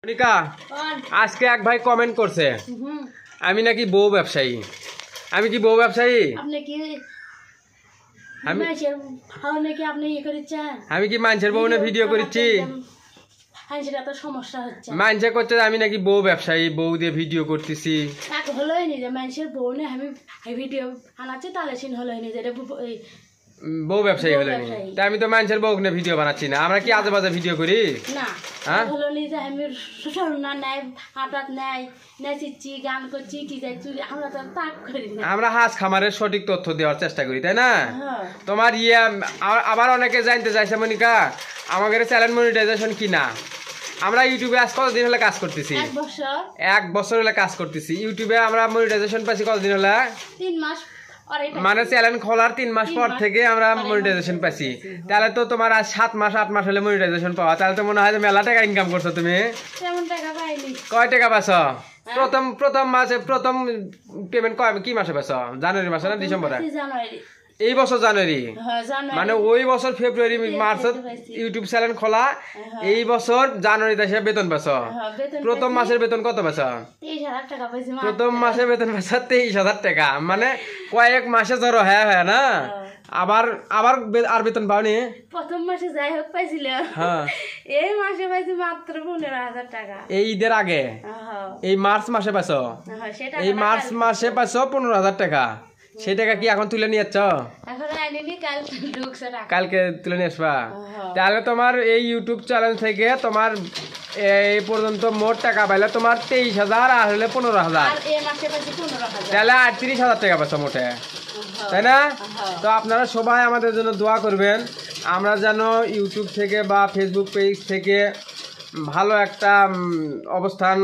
মনিকা আজকে এক ভাই কমেন্ট করছে আমি নাকি বউ ব্যবসায়ী। আমি কি বউ ব্যবসায়ী? আমি কি মানুষের বউ নিয়ে ভিডিও করেছি? মানুষে করছে আমি নাকি বউ ব্যবসায়ী, বউ দিয়ে ভিডিও করতেছি। বউ ব্যবসায়ী হলো নি, তা আমি তো মানুষের বউ নিয়ে ভিডিও বানাচ্ছি না। আমরা কি আজে বাজে ভিডিও করি? আমরা হাঁস খামারের সঠিক তথ্য দেওয়ার চেষ্টা করি, তাই না? তোমার আবার অনেকে জানতে চাইছে মনিকা আমাদের চ্যানেল মনিটাইজেশন কি না। আমরা ইউটিউবে আজ কতদিন হলে কাজ করতেছি? 1 বছর হলে কাজ করতেছি ইউটিউবে। আমরা মনিটাইজেশন পাইছি কতদিন হলে? 3 মাস, মানে চ্যানেল খোলার 3 মাস পর থেকে আমরা মনিটাইজেশন পাইছি। তাহলে তো তোমার আজ 7 মাস 8 মাস হলে মনিটাইজেশন পাওয়া, তাহলে তো মনে হয় মেলা টাকা ইনকাম করছো তুমি। কয় টাকা পাইছো? প্রথম মাসে প্রথম পেমেন্ট কি মাসে পাইছো? জানুয়ারি মাসে না ডিসেম্বরে? এই বছর জানুয়ারি, মানে ওই বছর ফেব্রুয়ারি মার্চে ইউটিউব চ্যানেল খোলা, এই বছর জানুয়ারিতে এসে বেতন পাইছো। প্রথম মাসের বেতন কত পাইছো? প্রথম মাসের বেতন পাইছো 23,000 টাকা। মানে কয়েক মাসে ধরো হ্যাঁ হ্যাঁ না, আবার আর বেতন পাওনি? প্রথম মাসে যাই হোক পাইছিল, এই মাসে পাইছি মাত্র 15,000 টাকা। এই ঈদের আগে এই মার্চ মাসে পাইছো? এই মার্চ মাসে পাইছো 15,000 টাকা। সেই টাকা কি এখন তুলে নিয়ে যাচ্ছ? কালকে তুলে নিয়ে আসবা। তাহলে তোমার এই ইউটিউব চ্যানেল থেকে তোমার এই পর্যন্ত মোট টাকা পাইলে তোমার 23,000 আর হলে 15,000, তাহলে 38,000 টাকা পাচ্ছ মোটে, তাই না? তো আপনারা সবাই আমাদের জন্য দোয়া করবেন, আমরা যেন ইউটিউব থেকে বা ফেসবুক পেজ থেকে ভালো একটা অবস্থান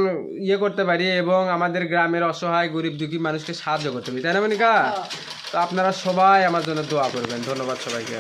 করতে পারি এবং আমাদের গ্রামের অসহায় গরিব দুঃখী মানুষকে সাহায্য করতে পারি, তাই না মনিকা? তো আপনারা সবাই আমার জন্য দোয়া করবেন। ধন্যবাদ সবাইকে।